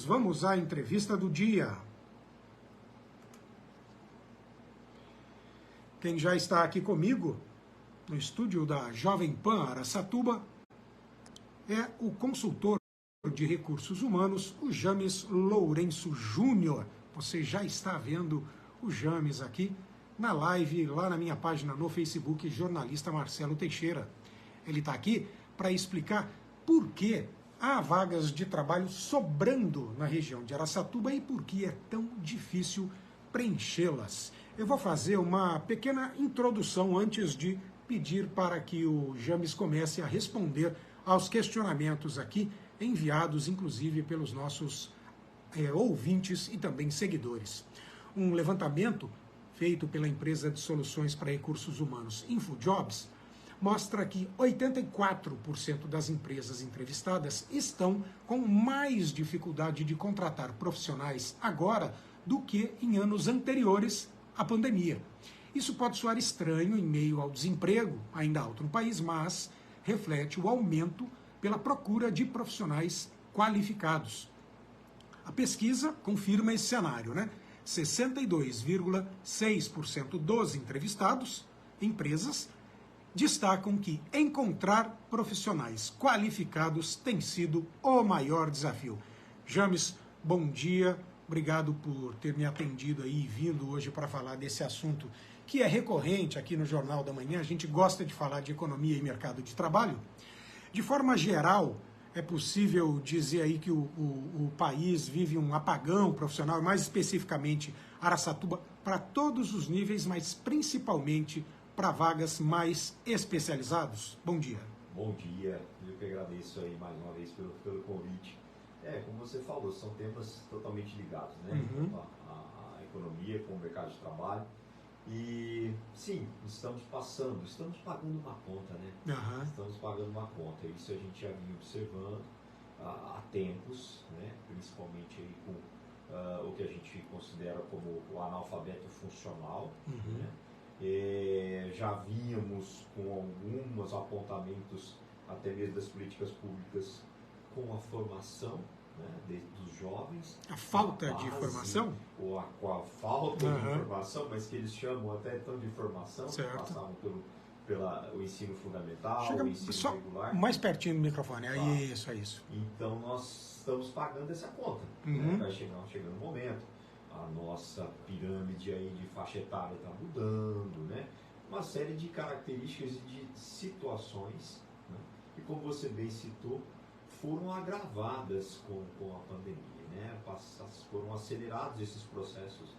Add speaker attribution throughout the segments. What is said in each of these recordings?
Speaker 1: Vamos à entrevista do dia. Quem já está aqui comigo, no estúdio da Jovem Pan Araçatuba, é o consultor de recursos humanos, o James Lourenço Júnior. Você já está vendo o James aqui na live, lá na minha página no Facebook, jornalista Marcelo Teixeira. Ele está aqui para explicar por que há vagas de trabalho sobrando na região de Araçatuba e por que é tão difícil preenchê-las. Eu vou fazer uma pequena introdução antes de pedir para que o James comece a responder aos questionamentos aqui, enviados inclusive pelos nossos ouvintes e também seguidores. Um levantamento feito pela empresa de soluções para recursos humanos InfoJobs mostra que 84% das empresas entrevistadas estão com mais dificuldade de contratar profissionais agora do que em anos anteriores à pandemia. Isso pode soar estranho em meio ao desemprego, ainda alto no país, mas reflete o aumento pela procura de profissionais qualificados. A pesquisa confirma esse cenário, né? 62,6% dos entrevistados, empresas, destacam que encontrar profissionais qualificados tem sido o maior desafio. James, bom dia, obrigado por ter me atendido aí e vindo hoje para falar desse assunto que é recorrente aqui no Jornal da Manhã. A gente gosta de falar de economia e mercado de trabalho. De forma geral, é possível dizer aí que o país vive um apagão profissional, mais especificamente Araçatuba, para todos os níveis, mas principalmente para vagas mais especializadas? Bom dia.
Speaker 2: Bom dia, eu que agradeço aí mais uma vez pelo convite. Como você falou, são temas totalmente ligados, né?
Speaker 1: Uhum.
Speaker 2: A economia com o mercado de trabalho. E sim, estamos pagando uma conta, né?
Speaker 1: Uhum.
Speaker 2: Estamos pagando uma conta. Isso a gente já vinha observando há tempos, né? Principalmente aí com o que a gente considera como o analfabeto funcional,
Speaker 1: Uhum.
Speaker 2: né? Já víamos com alguns apontamentos até mesmo das políticas públicas com a formação, né, dos jovens.
Speaker 1: A falta de formação?
Speaker 2: Ou a falta
Speaker 1: Uhum.
Speaker 2: de informação, mas que eles chamam até tão de formação,
Speaker 1: certo,
Speaker 2: que passavam pelo ensino fundamental,
Speaker 1: chega
Speaker 2: o ensino
Speaker 1: só
Speaker 2: regular.
Speaker 1: mais pertinho do microfone, é isso, é isso.
Speaker 2: Então nós estamos pagando essa conta.
Speaker 1: Uhum.
Speaker 2: Vai chegando um momento. A nossa pirâmide aí de faixa etária está mudando, né? Uma série de características e de situações, né? E como você bem citou, foram agravadas com a pandemia, né? Foram acelerados esses processos,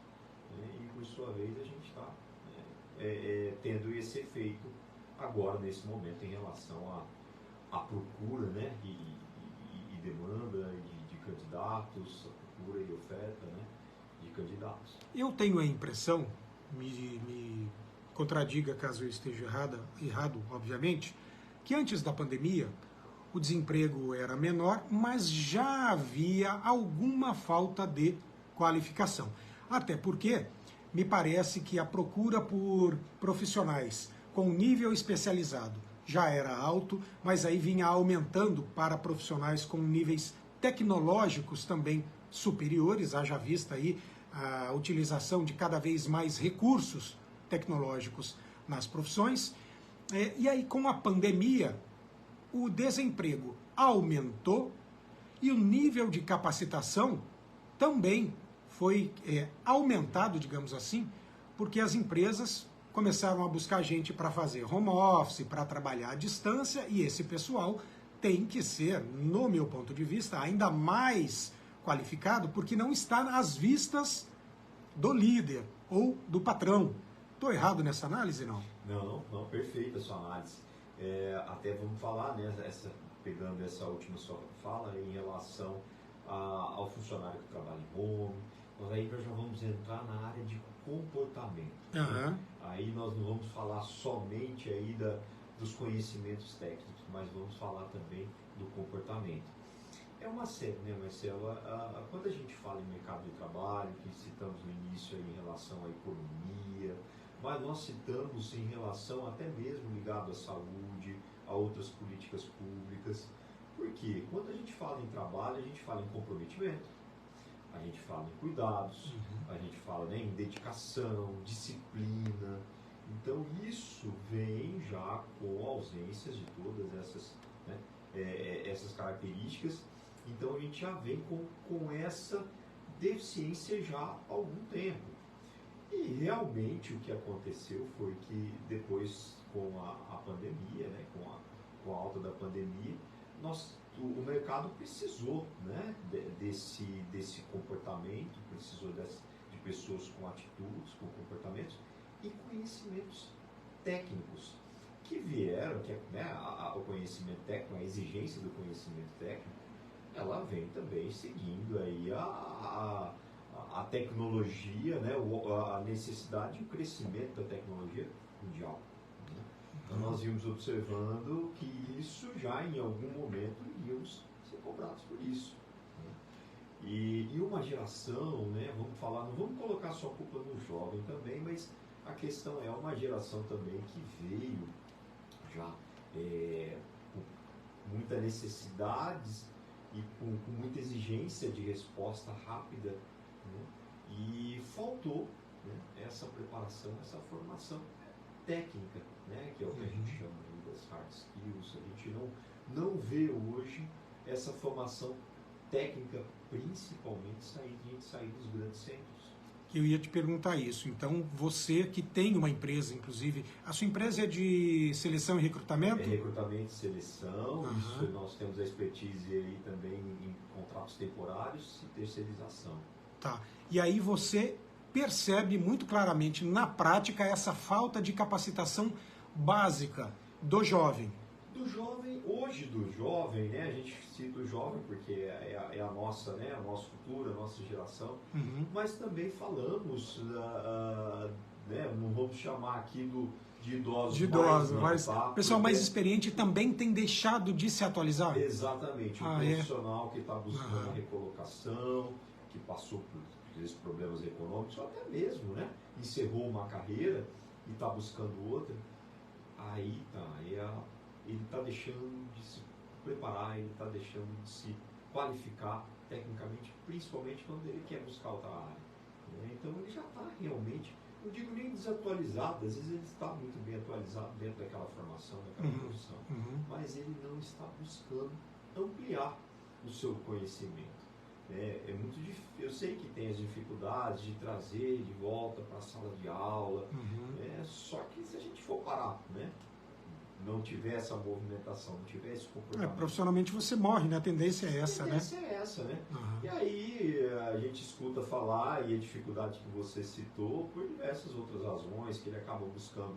Speaker 2: né? E por sua vez a gente está tendo esse efeito agora nesse momento em relação à procura, né? E demanda de candidatos, a procura e oferta, né? De candidatos.
Speaker 1: Eu tenho a impressão, me contradiga caso eu esteja errado, obviamente, que antes da pandemia o desemprego era menor, mas já havia alguma falta de qualificação. Até porque me parece que a procura por profissionais com nível especializado já era alto, mas aí vinha aumentando para profissionais com níveis tecnológicos também superiores, haja vista aí a utilização de cada vez mais recursos tecnológicos nas profissões. E aí, com a pandemia, o desemprego aumentou e o nível de capacitação também foi aumentado, digamos assim, porque as empresas começaram a buscar gente para fazer home office, para trabalhar à distância, e esse pessoal tem que ser, no meu ponto de vista, ainda mais qualificado, porque não está às vistas do líder ou do patrão. Estou errado nessa análise, não?
Speaker 2: Não, perfeita a sua análise. Até vamos falar, né, pegando essa última sua fala em relação ao funcionário que trabalha em home. Aí nós já vamos entrar na área de comportamento.
Speaker 1: Uhum.
Speaker 2: Né? Aí nós não vamos falar somente aí dos conhecimentos técnicos, mas vamos falar também do comportamento. É uma série, né, Marcelo? Quando a gente fala em mercado de trabalho, que citamos no início aí em relação à economia, mas nós citamos em relação até mesmo ligado à saúde, a outras políticas públicas. Por quê? Quando a gente fala em trabalho, a gente fala em comprometimento, a gente fala em cuidados, a gente fala, né, em dedicação, disciplina. Então isso vem já com ausências de todas essas, né, essas características. Então a gente já vem com essa deficiência já há algum tempo. E realmente o que aconteceu foi que depois, com a pandemia, né, com a alta da pandemia, o mercado precisou, né, desse comportamento, precisou de pessoas com atitudes, com comportamentos e conhecimentos técnicos que vieram, né, o conhecimento técnico, a exigência do conhecimento técnico, ela vem também seguindo aí a tecnologia, né, a necessidade e o crescimento da tecnologia mundial. Né? Então nós íamos observando que isso já em algum momento iríamos ser cobrados por isso. Né? E uma geração, né, vamos falar, não vamos colocar só a culpa no jovem também, mas a questão é uma geração também que veio já com muitas necessidades e com muita exigência de resposta rápida, né? E faltou, né, essa preparação, essa formação técnica, né, que é o que a gente chama das hard skills. A gente não vê hoje essa formação técnica, principalmente sair dos grandes centros.
Speaker 1: Eu ia te perguntar isso. Então, você que tem uma empresa, inclusive, a sua empresa é de seleção e recrutamento?
Speaker 2: É recrutamento e seleção, isso nós temos a expertise aí também em contratos temporários e terceirização.
Speaker 1: Tá. E aí você percebe muito claramente na prática essa falta de capacitação básica do jovem.
Speaker 2: Hoje do jovem, né, a gente cita o jovem porque é a nossa, né, a nosso futuro, a nossa geração, mas também falamos, né, não vamos chamar aqui de idosos. De idosos,
Speaker 1: mas tá? O pessoal mais experiente também tem deixado de se atualizar?
Speaker 2: Exatamente, o profissional que está buscando recolocação, que passou por esses problemas econômicos, ou até mesmo, né, encerrou uma carreira e está buscando outra, aí ele está deixando de se preparar, ele está deixando de se qualificar tecnicamente, principalmente quando ele quer buscar outra área. Né? Então ele já está realmente, não digo nem desatualizado, às vezes ele está muito bem atualizado dentro daquela formação, daquela profissão, mas ele não está buscando ampliar o seu conhecimento. É muito difícil. Eu sei que tem as dificuldades de trazer de volta para a sala de aula, só que se a gente for parar, né, não tiver essa movimentação, não tiver esse comportamento.
Speaker 1: Profissionalmente você morre, né? A tendência é essa, né?
Speaker 2: A tendência é essa, né? E aí a gente escuta falar, e a dificuldade que você citou, por diversas outras razões, que ele acaba buscando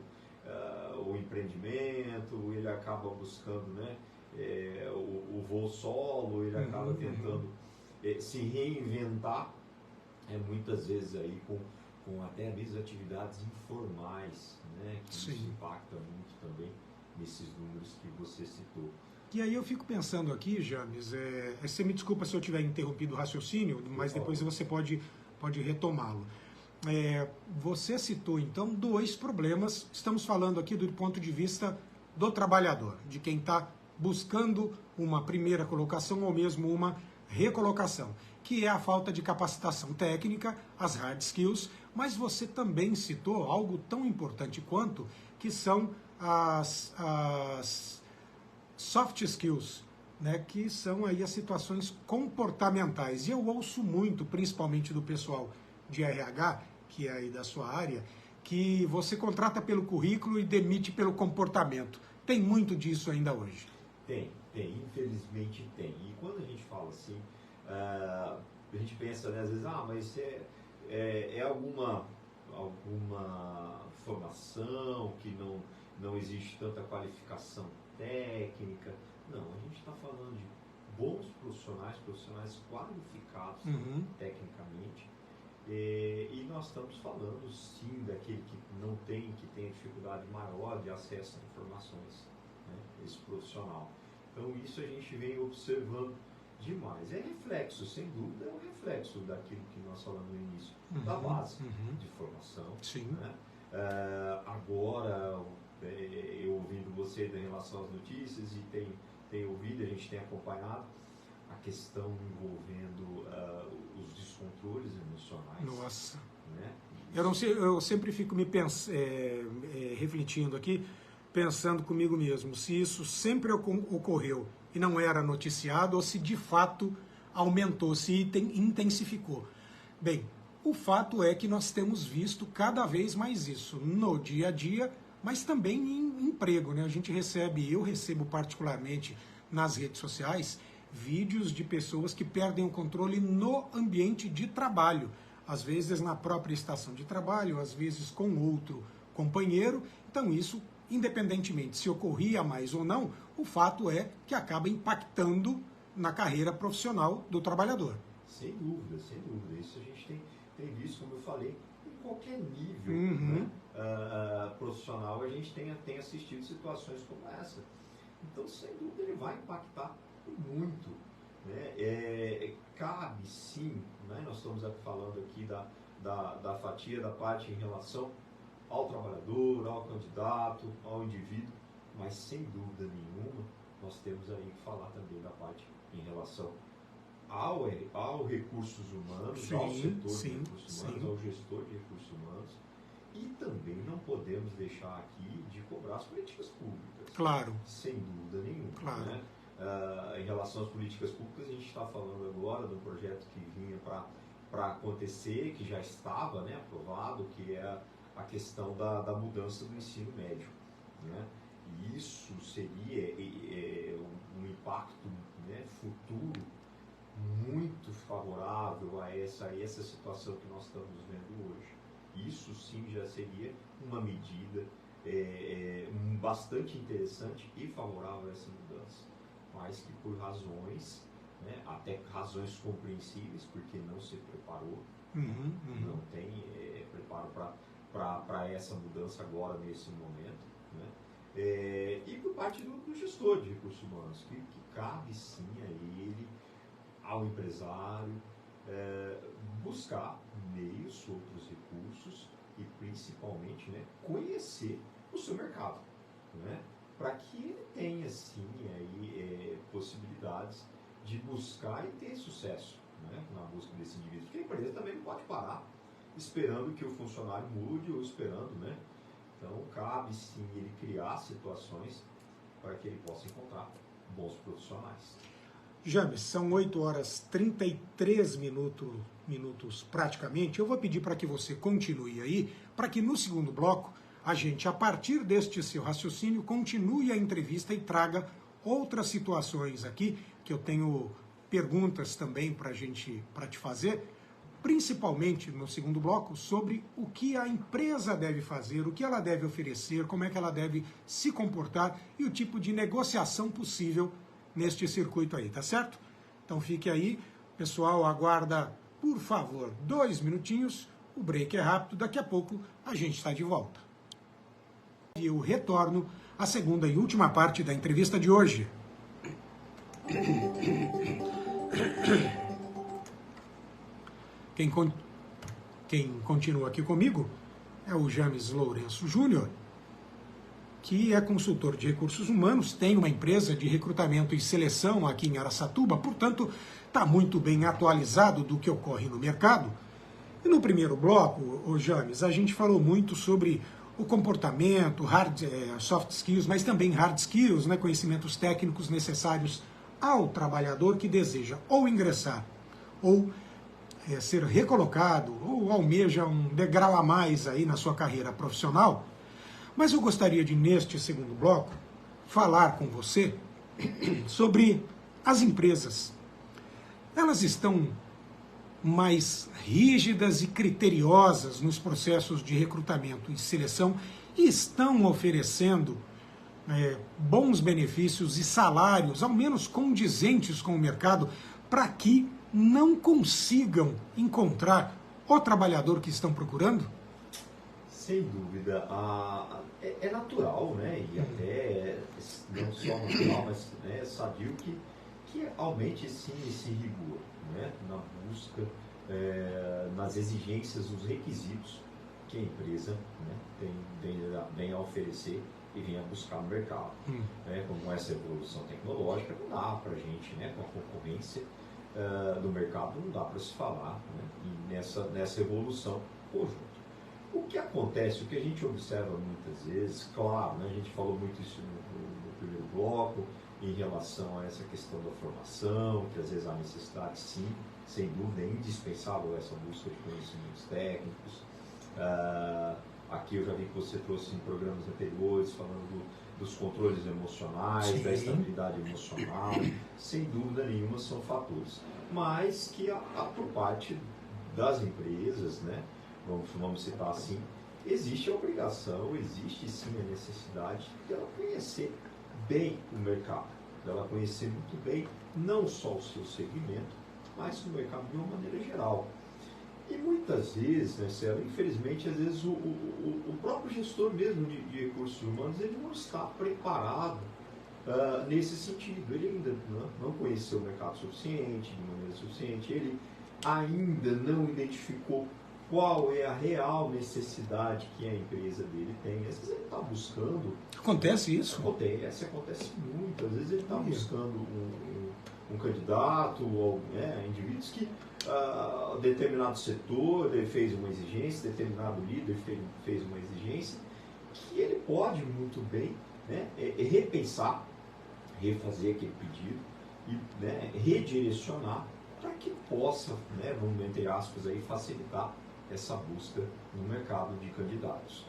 Speaker 2: o empreendimento, ele acaba buscando, né, o voo solo, ele acaba tentando se reinventar, muitas vezes aí com até mesmo atividades informais, né, que isso impacta muito também nesses números que você citou.
Speaker 1: E aí eu fico pensando aqui, James, você me desculpa se eu tiver interrompido o raciocínio, mas depois você pode retomá-lo. Você citou, então, dois problemas. Estamos falando aqui do ponto de vista do trabalhador, de quem está buscando uma primeira colocação ou mesmo uma recolocação, que é a falta de capacitação técnica, as hard skills, mas você também citou algo tão importante quanto, que são as soft skills, né, que são aí as situações comportamentais. E eu ouço muito, principalmente do pessoal de RH, que é aí da sua área, que você contrata pelo currículo e demite pelo comportamento. Tem muito disso ainda hoje?
Speaker 2: Tem, infelizmente tem. E quando a gente fala assim, a gente pensa, né, às vezes, mas é alguma formação que não existe tanta qualificação técnica. Não, a gente está falando de bons profissionais qualificados tecnicamente, e nós estamos falando sim daquele que tem dificuldade maior de acesso a informações, né, esse profissional. Então isso a gente vem observando demais. É reflexo, sem dúvida, é um reflexo daquilo que nós falamos no início, da base de formação.
Speaker 1: Sim.
Speaker 2: Né? Agora, eu ouvindo você em relação às notícias e tem ouvido, a gente tem acompanhado a questão envolvendo os descontos
Speaker 1: Nossa.
Speaker 2: Né?
Speaker 1: Eu não sei, eu sempre fico me refletindo aqui, pensando comigo mesmo, se isso sempre ocorreu e não era noticiado, ou se de fato aumentou, se intensificou. Bem, o fato é que nós temos visto cada vez mais isso no dia a dia, mas também em emprego, né? Eu recebo particularmente nas redes sociais vídeos de pessoas que perdem o controle no ambiente de trabalho, às vezes na própria estação de trabalho, às vezes com outro companheiro. Então isso, independentemente se ocorria mais ou não, o fato é que acaba impactando na carreira profissional do trabalhador.
Speaker 2: Sem dúvida, sem dúvida. Isso a gente tem visto, como eu falei, em qualquer nível,
Speaker 1: Uhum.
Speaker 2: profissional, a gente tem assistido situações como essa. Então, sem dúvida, ele vai impactar muito. Né? Cabe sim, né? Nós estamos falando aqui da fatia da parte em relação ao trabalhador, ao candidato, ao indivíduo, mas sem dúvida nenhuma nós temos aí que falar também da parte em relação ao recursos humanos,
Speaker 1: Sim,
Speaker 2: ao setor
Speaker 1: sim,
Speaker 2: de recursos humanos,
Speaker 1: sim.
Speaker 2: ao gestor de recursos humanos, e também não podemos deixar aqui de cobrar as políticas públicas.
Speaker 1: Claro.
Speaker 2: Sem dúvida nenhuma.
Speaker 1: Claro.
Speaker 2: Né? Em relação às políticas públicas, a gente está falando agora de um projeto que vinha para acontecer, que já estava, né, aprovado, que é a questão da mudança do ensino médio. Né? E isso seria um impacto, né, futuro muito favorável a essa situação que nós estamos vendo hoje. Isso sim já seria uma medida bastante interessante e favorável a essa mudança, mas que por razões, né, até razões compreensíveis, porque não se preparou, não tem preparo para essa mudança agora, nesse momento. Né? E por parte do gestor de recursos humanos, que cabe sim a ele, ao empresário, buscar meios, outros recursos e principalmente, né, conhecer o seu mercado, né, para que ele tenha sim aí, possibilidades de buscar e ter sucesso, né, na busca desse indivíduo. Porque a empresa também não pode parar esperando que o funcionário mude ou esperando, né? Então cabe sim ele criar situações para que ele possa encontrar bons profissionais.
Speaker 1: James, são 8 horas 33 minutos praticamente. Eu vou pedir para que você continue aí, para que no segundo bloco a gente, a partir deste seu raciocínio, continue a entrevista e traga outras situações aqui, que eu tenho perguntas também para te fazer, principalmente no segundo bloco, sobre o que a empresa deve fazer, o que ela deve oferecer, como é que ela deve se comportar e o tipo de negociação possível neste circuito aí, tá certo? Então fique aí, pessoal, aguarda, por favor, 2 minutinhos, o break é rápido, daqui a pouco a gente está de volta. E eu retorno à segunda e última parte da entrevista de hoje. Quem continua aqui comigo é o James Lourenço Júnior, que é consultor de recursos humanos, tem uma empresa de recrutamento e seleção aqui em Araçatuba, portanto, está muito bem atualizado do que ocorre no mercado. E no primeiro bloco, o James, a gente falou muito sobre o comportamento, soft skills, mas também hard skills, né, conhecimentos técnicos necessários ao trabalhador que deseja ou ingressar ou ser recolocado ou almeja um degrau a mais aí na sua carreira profissional. Mas eu gostaria de, neste segundo bloco, falar com você sobre as empresas. Elas estão mais rígidas e criteriosas nos processos de recrutamento e seleção e estão oferecendo bons benefícios e salários, ao menos condizentes com o mercado, para que não consigam encontrar o trabalhador que estão procurando?
Speaker 2: Sem dúvida, é natural, né? E até não só natural, mas sadio que aumente sim esse rigor, né? Na busca, nas exigências, nos requisitos que a empresa, né, vem a oferecer e vem a buscar no mercado. Como essa evolução tecnológica, não dá para a gente, né, com a concorrência do mercado, não dá para se falar, né, nessa evolução conjunta. O que acontece, o que a gente observa muitas vezes, claro, né, a gente falou muito isso no primeiro bloco, em relação a essa questão da formação, que às vezes há necessidade, sim, sem dúvida, é indispensável essa busca de conhecimentos técnicos. Aqui eu já vi que você trouxe em programas anteriores, falando dos controles emocionais, sim, da estabilidade emocional, sem dúvida nenhuma são fatores. Mas que por parte das empresas, né, vamos citar assim, existe a obrigação, existe sim a necessidade de ela conhecer bem o mercado, dela conhecer muito bem não só o seu segmento, mas o mercado de uma maneira geral. E muitas vezes, né, Célio, infelizmente, às vezes o próprio gestor mesmo de recursos humanos, ele não está preparado nesse sentido. Ele ainda não conheceu o mercado suficiente, de maneira suficiente, ele ainda não identificou qual é a real necessidade que a empresa dele tem. Às vezes ele está buscando...
Speaker 1: Acontece isso?
Speaker 2: Acontece muito. Às vezes ele está buscando um candidato ou indivíduos que determinado setor fez uma exigência, determinado líder fez uma exigência, que ele pode muito bem, né, repensar, refazer aquele pedido e, né, redirecionar para que possa, né, vamos entre aspas aí, facilitar essa busca no mercado de candidatos.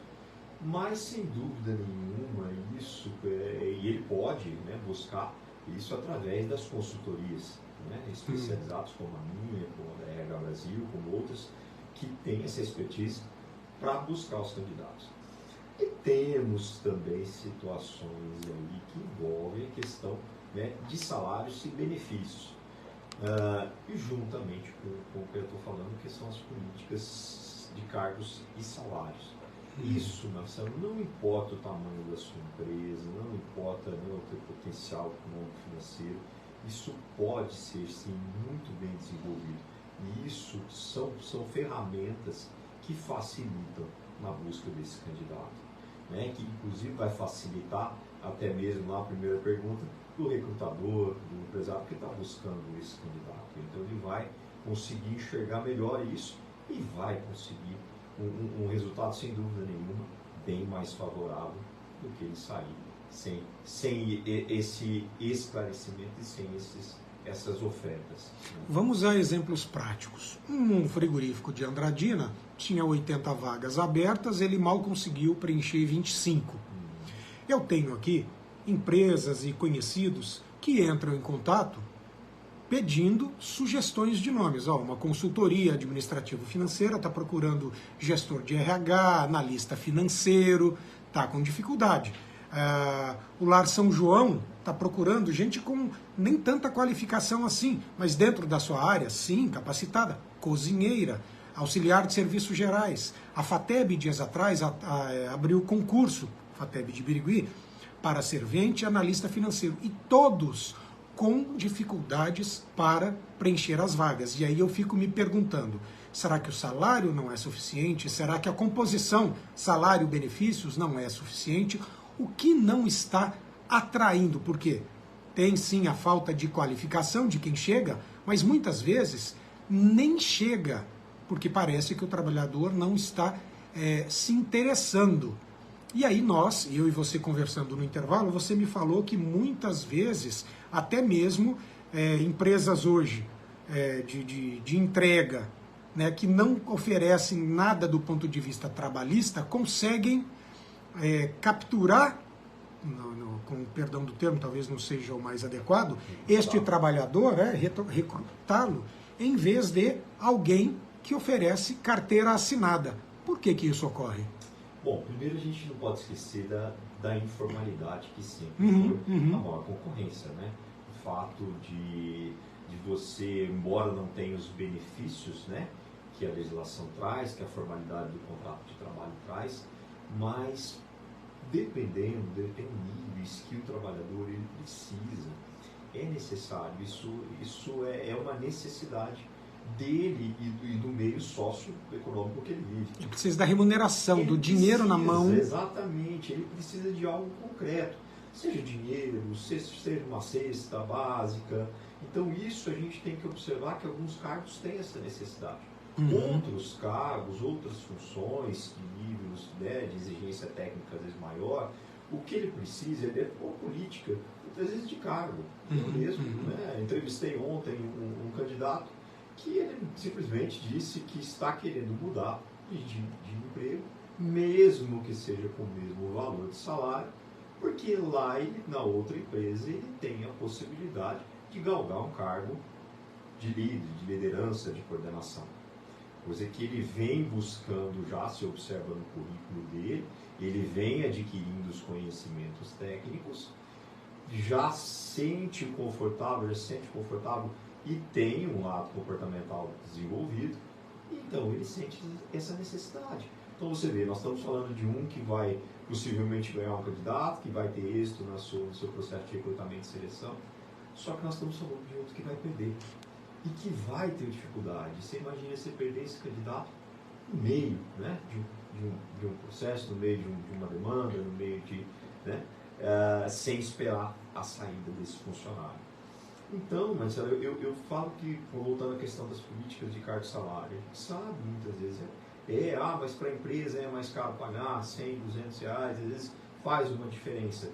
Speaker 2: Mas sem dúvida nenhuma isso, e ele pode, né, buscar isso através das consultorias, né, especializadas como a minha, como a da RH Brasil, como outras, que têm essa expertise para buscar os candidatos. E temos também situações aí que envolvem a questão, né, de salários e benefícios. E juntamente com o que eu estou falando, que são as políticas de cargos e salários. Isso, Marcelo, não importa o tamanho da sua empresa, não importa, né, o teu potencial econômico financeiro, isso pode ser, sim, muito bem desenvolvido. E isso são ferramentas que facilitam na busca desse candidato, né, que inclusive vai facilitar até mesmo na primeira pergunta do recrutador, do empresário que está buscando esse candidato. Então ele vai conseguir enxergar melhor isso e vai conseguir um resultado, sem dúvida nenhuma, bem mais favorável do que ele sair sem esse esclarecimento e sem essas ofertas.
Speaker 1: Vamos a exemplos práticos. Um frigorífico de Andradina tinha 80 vagas abertas, ele mal conseguiu preencher 25. Eu tenho aqui empresas e conhecidos que entram em contato pedindo sugestões de nomes. Uma consultoria administrativo-financeira está procurando gestor de RH, analista financeiro, está com dificuldade. O Lar São João está procurando gente com nem tanta qualificação assim, mas dentro da sua área, sim, capacitada, cozinheira, auxiliar de serviços gerais. A FATEB, dias atrás, abriu concurso, FATEB de Birigui, para servente e analista financeiro. E todos com dificuldades para preencher as vagas. E aí eu fico me perguntando, será que o salário não é suficiente? Será que a composição salário-benefícios não é suficiente? O que não está atraindo? Porque tem sim a falta de qualificação de quem chega, mas muitas vezes nem chega, porque parece que o trabalhador não está se interessando. E aí eu e você conversando no intervalo, você me falou que muitas vezes, até mesmo empresas hoje de entrega, né, que não oferecem nada do ponto de vista trabalhista, conseguem capturar, com perdão do termo, talvez não seja o mais adequado, este trabalhador, recrutá-lo, em vez de alguém que oferece carteira assinada. Por que isso ocorre?
Speaker 2: Bom, primeiro a gente não pode esquecer da informalidade que sempre foi a maior concorrência, né? O fato de você, embora não tenha os benefícios, né, que a legislação traz, que a formalidade do contrato de trabalho traz, mas dependendo níveis que o trabalhador ele precisa, é necessário, isso é uma necessidade dele e do meio socioeconômico que ele vive.
Speaker 1: Ele precisa da remuneração, do dinheiro na mão.
Speaker 2: Exatamente, ele precisa de algo concreto, seja dinheiro, seja uma cesta básica. Então isso a gente tem que observar que alguns cargos têm essa necessidade. outros cargos, outras funções, níveis, né, de exigência técnica às vezes maior, o que ele precisa é de uma política, muitas vezes de cargo. Eu mesmo, né, entrevistei ontem um candidato que ele simplesmente disse que está querendo mudar de emprego, mesmo que seja com o mesmo valor de salário, porque lá ele, na outra empresa ele tem a possibilidade de galgar um cargo de líder, de liderança, de coordenação. Coisa que ele vem buscando, já se observa no currículo dele, ele vem adquirindo os conhecimentos técnicos, já sente confortável e tem um lado comportamental desenvolvido, então ele sente essa necessidade. Então você vê, nós estamos falando de um que vai possivelmente ganhar um candidato, que vai ter êxito no seu processo de recrutamento e seleção, só que nós estamos falando de outro que vai perder e que vai ter dificuldade. Você imagina você perder esse candidato no meio, né, de um processo, no meio de uma demanda, no meio de... né, sem esperar a saída desse funcionário. Então, Marcelo, eu falo que, voltando à questão das políticas de cargo e salário, a gente sabe muitas vezes, mas para a empresa é mais caro pagar 100, 200 reais, às vezes faz uma diferença.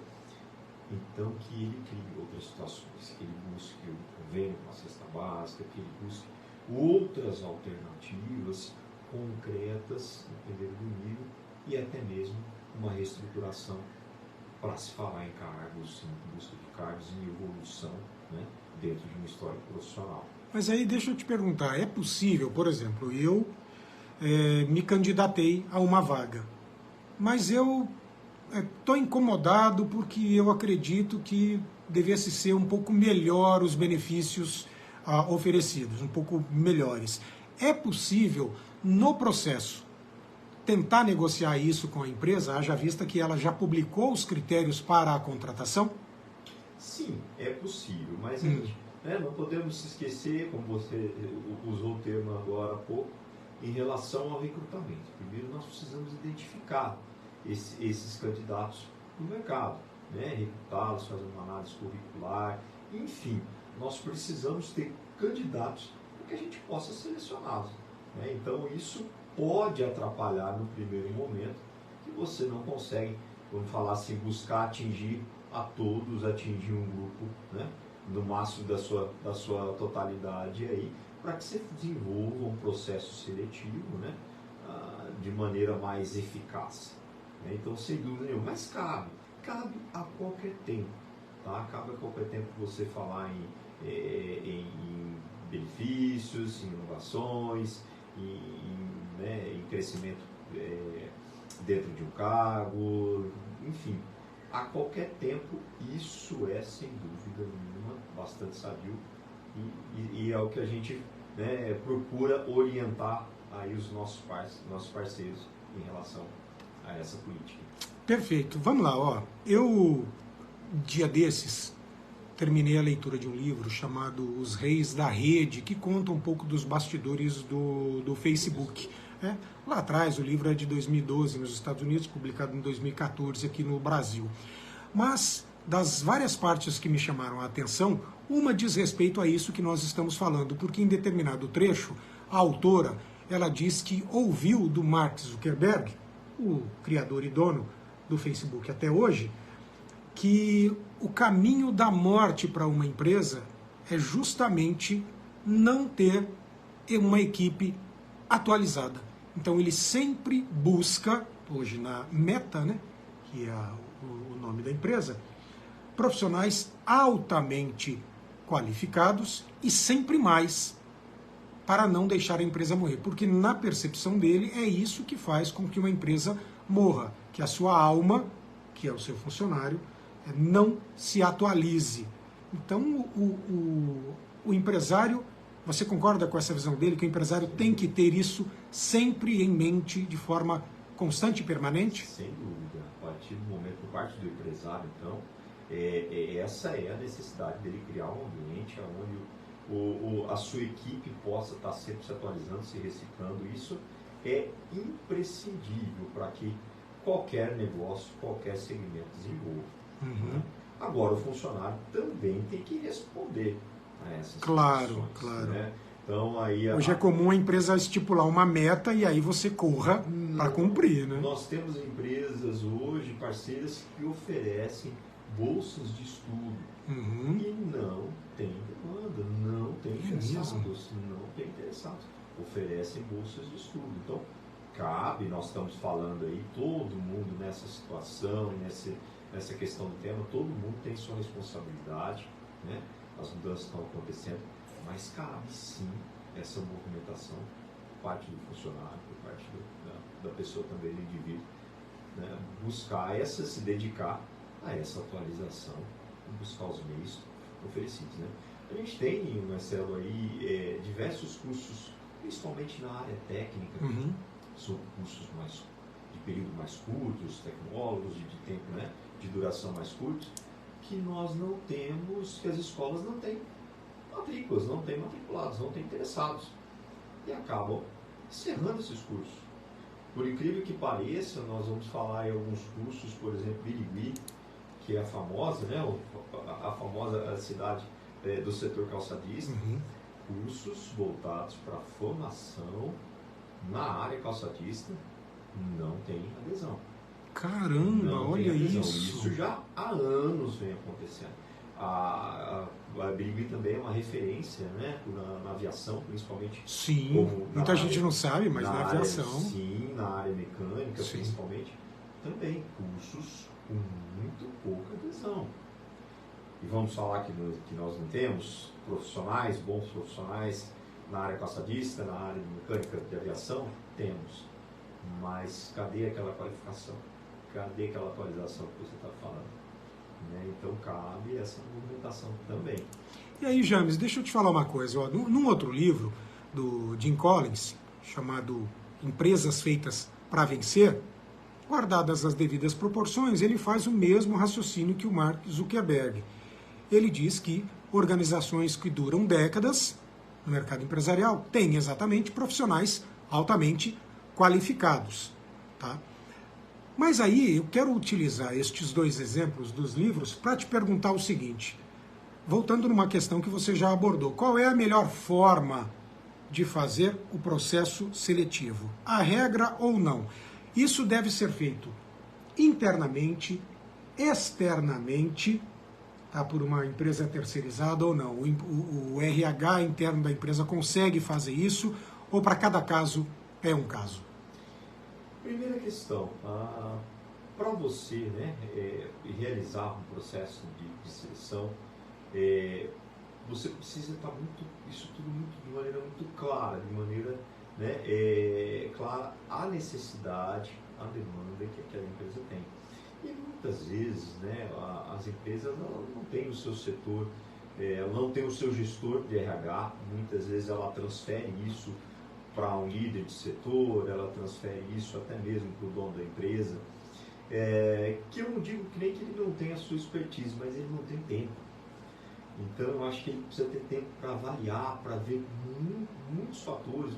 Speaker 2: Então, que ele crie outras situações, que ele busque o convênio com a cesta básica, que ele busque outras alternativas concretas, dependendo do nível, e até mesmo uma reestruturação para se falar em cargos, em busca de cargos em evolução, né, dentro de uma história profissional.
Speaker 1: Mas aí deixa eu te perguntar, é possível, por exemplo, eu me candidatei a uma vaga, mas eu estou incomodado porque eu acredito que devesse ser um pouco melhor os benefícios oferecidos, um pouco melhores. É possível, no processo, tentar negociar isso com a empresa, haja vista que ela já publicou os critérios para a contratação?
Speaker 2: Sim, é possível, mas não podemos se esquecer, como você usou o termo agora há pouco, em relação ao recrutamento. Primeiro nós precisamos identificar esses candidatos no mercado, né? Recrutá-los, fazer uma análise curricular, enfim, nós precisamos ter candidatos para que a gente possa selecioná-los, né? Então isso pode atrapalhar no primeiro momento, que você não consegue, vamos falar assim, buscar atingir a todos, atingir um grupo, né, no máximo da sua totalidade aí, para que você desenvolva um processo seletivo, né, de maneira mais eficaz. Né? Então, sem dúvida nenhuma, mas cabe a qualquer tempo, tá? Cabe a qualquer tempo você falar em benefícios, em inovações, em crescimento dentro de um cargo, enfim, a qualquer tempo. Isso é, sem dúvida nenhuma, bastante sadio e é o que a gente, né, procura orientar aí os nossos parceiros em relação a essa política.
Speaker 1: Perfeito. Vamos lá, ó. Eu, dia desses, terminei a leitura de um livro chamado Os Reis da Rede, que conta um pouco dos bastidores do Facebook. Lá atrás, o livro é de 2012 nos Estados Unidos, publicado em 2014 aqui no Brasil. Mas, das várias partes que me chamaram a atenção, uma diz respeito a isso que nós estamos falando, porque em determinado trecho, a autora, ela diz que ouviu do Mark Zuckerberg, o criador e dono do Facebook até hoje, que o caminho da morte para uma empresa é justamente não ter uma equipe atualizada. Então ele sempre busca, hoje na Meta, né, que é o nome da empresa, profissionais altamente qualificados e sempre mais, para não deixar a empresa morrer. Porque na percepção dele é isso que faz com que uma empresa morra, que a sua alma, que é o seu funcionário, não se atualize. Então o empresário, você concorda com essa visão dele, que o empresário tem que ter isso sempre em mente, de forma constante e permanente?
Speaker 2: Sem dúvida. A partir do momento, por parte do empresário, então, essa é a necessidade dele criar um ambiente onde a sua equipe possa estar sempre se atualizando, se reciclando. Isso é imprescindível para que qualquer negócio, qualquer segmento desenvolva. Né? Agora, o funcionário também tem que responder a essas questões.
Speaker 1: Claro.
Speaker 2: Né? Então, aí
Speaker 1: Hoje é comum a empresa estipular uma meta e aí você corra para cumprir, né?
Speaker 2: Nós temos empresas hoje, parceiras, que oferecem bolsas de estudo e não tem demanda, não tem interessados, não tem interessados. Oferecem bolsas de estudo. Então, cabe, nós estamos falando aí, todo mundo nessa situação, nessa questão do tema, todo mundo tem sua responsabilidade, né? As mudanças estão acontecendo, mas cabe sim essa movimentação por parte do funcionário, por parte da pessoa também, do indivíduo, né? Buscar se dedicar a essa atualização e buscar os meios oferecidos, né? A gente tem, Marcelo, aí diversos cursos, principalmente na área técnica, são cursos de período mais curtos, tecnólogos, de tempo, né, de duração mais curtos, que nós não temos, que as escolas não têm matrículas, não têm matriculados, não têm interessados. E acabam encerrando esses cursos. Por incrível que pareça, nós vamos falar em alguns cursos, por exemplo, Birigui, que é a famosa, né, a famosa cidade do setor calçadista, cursos voltados para formação na área calçadista, não tem adesão.
Speaker 1: Caramba, não olha isso.
Speaker 2: Isso já há anos vem acontecendo. A Birigui também é uma referência, né, na aviação, principalmente.
Speaker 1: Sim, muita gente não sabe, mas na aviação.
Speaker 2: Sim, na área mecânica, sim, principalmente. Também cursos com muito pouca adesão. E vamos falar que nós não temos profissionais, bons profissionais na área calçadista, na área de mecânica de aviação? Temos. Mas cadê aquela qualificação? Cadê aquela atualização que você está falando? Né? Então cabe essa movimentação também.
Speaker 1: E aí, James, deixa eu te falar uma coisa. Ó, num outro livro do Jim Collins, chamado Empresas Feitas para Vencer, guardadas as devidas proporções, ele faz o mesmo raciocínio que o Mark Zuckerberg. Ele diz que organizações que duram décadas no mercado empresarial têm exatamente profissionais altamente qualificados. Tá? Mas aí eu quero utilizar estes dois exemplos dos livros para te perguntar o seguinte, voltando numa questão que você já abordou, qual é a melhor forma de fazer o processo seletivo? A regra ou não? Isso deve ser feito internamente, externamente, tá, por uma empresa terceirizada ou não. O RH interno da empresa consegue fazer isso ou para cada caso é um caso?
Speaker 2: Primeira questão, para você, né, realizar um processo de seleção, você precisa estar isso tudo de maneira muito clara, de maneira, né, clara a necessidade, a demanda que aquela empresa tem. E muitas vezes, né, as empresas não têm o seu setor, não tem o seu gestor de RH, muitas vezes ela transfere isso para um líder de setor, ela transfere isso até mesmo para o dono da empresa, que eu não digo que nem que ele não tem a sua expertise, mas ele não tem tempo. Então eu acho que ele precisa ter tempo para avaliar, para ver muitos fatores,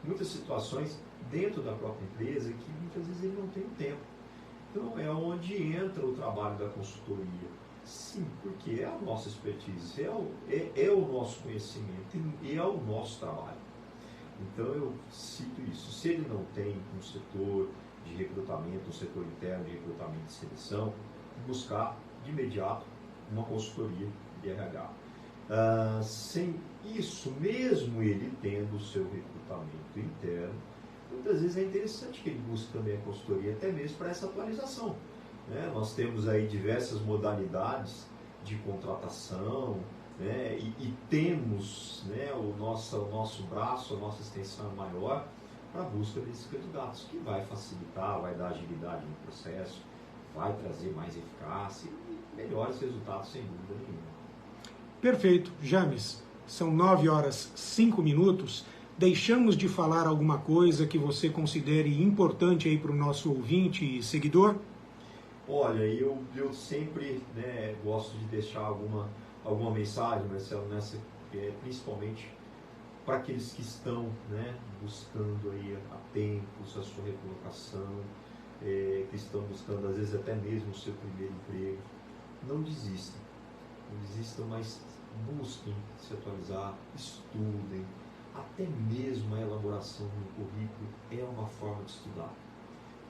Speaker 2: muitas situações dentro da própria empresa que muitas vezes ele não tem tempo. Então é onde entra o trabalho da consultoria. Sim, porque é a nossa expertise, é o nosso conhecimento e é o nosso trabalho. Então eu cito isso. Se ele não tem um setor de recrutamento, um setor interno de recrutamento e seleção, buscar de imediato uma consultoria de RH. Sem isso, mesmo ele tendo o seu recrutamento interno, muitas vezes é interessante que ele busque também a consultoria, até mesmo para essa atualização. Né? Nós temos aí diversas modalidades de contratação, né? E temos, né, o nosso braço, a nossa extensão maior para a busca desses candidatos, que vai facilitar, vai dar agilidade no processo, vai trazer mais eficácia e melhores resultados, sem dúvida nenhuma.
Speaker 1: Perfeito. James, são 9h05. Deixamos de falar alguma coisa que você considere importante aí para o nosso ouvinte e seguidor?
Speaker 2: Olha, eu sempre, né, gosto de deixar alguma mensagem, Marcelo, principalmente para aqueles que estão, né, buscando aí há tempos a sua recolocação, que estão buscando às vezes até mesmo o seu primeiro emprego. Não desistam, mas busquem se atualizar, estudem. Até mesmo a elaboração de um currículo é uma forma de estudar.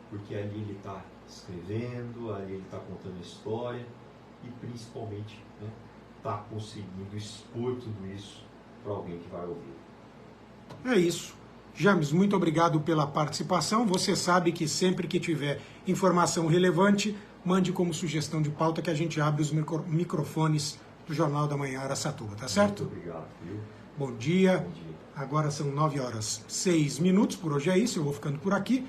Speaker 2: Porque ali ele está escrevendo, ali ele está contando a história e principalmente está conseguindo expor tudo isso para alguém que vai ouvir.
Speaker 1: É isso. James, muito obrigado pela participação. Você sabe que sempre que tiver informação relevante, mande como sugestão de pauta que a gente abre os microfones do Jornal da Manhã Araçatuba, tá certo?
Speaker 2: Muito obrigado, viu?
Speaker 1: Bom dia.
Speaker 2: Bom dia.
Speaker 1: Agora são 9h06. Por hoje é isso, eu vou ficando por aqui.